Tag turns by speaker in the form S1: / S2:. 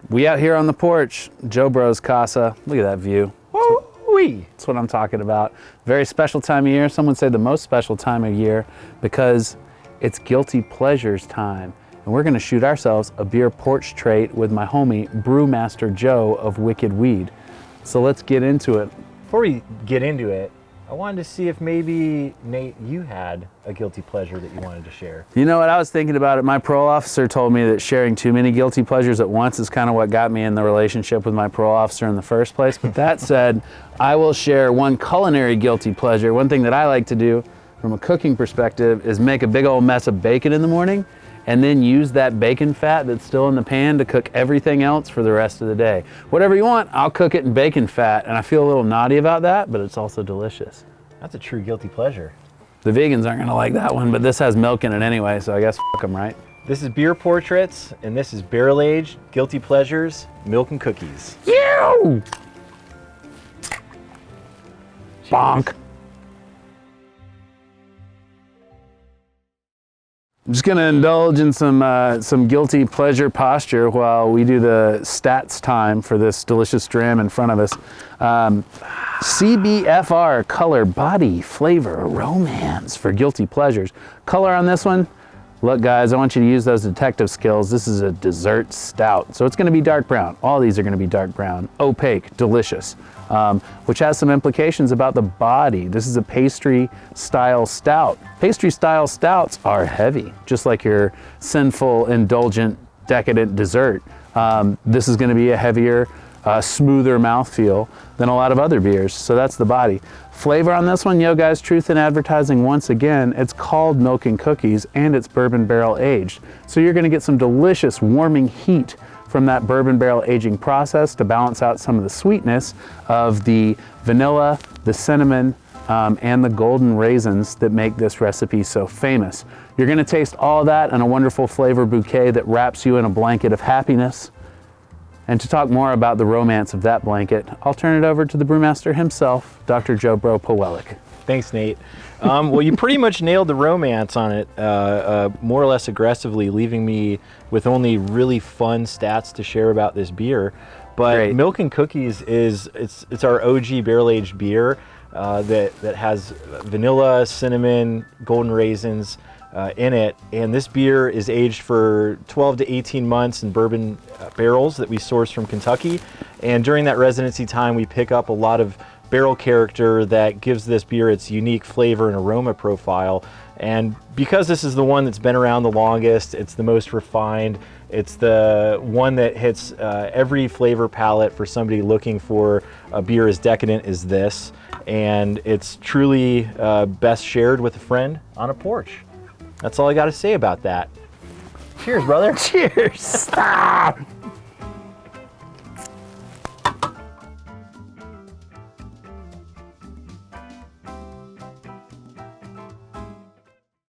S1: We out here on the porch, Joe Bro's casa. Look at that view.
S2: Woo-wee.
S1: That's what I'm talking about. Very special time of year. Some would say the most special time of year because it's guilty pleasures time. And we're gonna shoot ourselves a beer porch trait with my homie, Brewmaster Joe of Wicked Weed. So let's get into it.
S2: Before we get into it, I wanted to see if maybe, Nate, you had a guilty pleasure that you wanted to share.
S1: You know what, I was thinking about it. My parole officer told me that sharing too many guilty pleasures at once is kind of what got me in the relationship with my parole officer in the first place. But that said, I will share one culinary guilty pleasure. One thing that I like to do from a cooking perspective is make a big old mess of bacon in the morning and then use that bacon fat that's still in the pan to cook everything else for the rest of the day. Whatever you want, I'll cook it in bacon fat, and I feel a little naughty about that, but it's also delicious.
S2: That's a true guilty pleasure.
S1: The vegans aren't gonna like that one, but this has milk in it anyway, so I guess fuck them, right?
S2: This is Beer Portraits, and this is Barrel Aged Guilty Pleasures, Milk and Cookies.
S1: You! Bonk. I'm just gonna indulge in some guilty pleasure posture while we do the stats time for this delicious dram in front of us. CBFR, color, body, flavor, romance for guilty pleasures. Color on this one, look guys, I want you to use those detective skills. This is a dessert stout, so it's gonna be dark brown. All these are gonna be dark brown, opaque, delicious. Which has some implications about the body. This is a pastry style stout. Pastry style stouts are heavy, just like your sinful, indulgent, decadent dessert. This is gonna be a heavier, smoother mouthfeel than a lot of other beers, so that's the body. Flavor on this one, yo guys, truth in advertising once again, it's called Milk and Cookies and it's bourbon barrel aged. So you're gonna get some delicious warming heat from that bourbon barrel aging process to balance out some of the sweetness of the vanilla, the cinnamon, and the golden raisins that make this recipe so famous. You're gonna taste all that in a wonderful flavor bouquet that wraps you in a blanket of happiness. And to talk more about the romance of that blanket, I'll turn it over to the brewmaster himself, Dr. Joe Bro Pawelek.
S2: Thanks, Nate. Well, you pretty much nailed the romance on it, more or less aggressively, leaving me with only really fun stats to share about this beer. But
S1: Great.
S2: Milk and Cookies it's our OG barrel-aged beer that has vanilla, cinnamon, golden raisins in it. And this beer is aged for 12 to 18 months in bourbon barrels that we source from Kentucky. And during that residency time, we pick up a lot of barrel character that gives this beer its unique flavor and aroma profile. And because this is the one that's been around the longest, it's the most refined, it's the one that hits every flavor palette for somebody looking for a beer as decadent as this. And it's truly best shared with a friend on a porch. That's all I got to say about that. Cheers, brother.
S1: Cheers. Ah.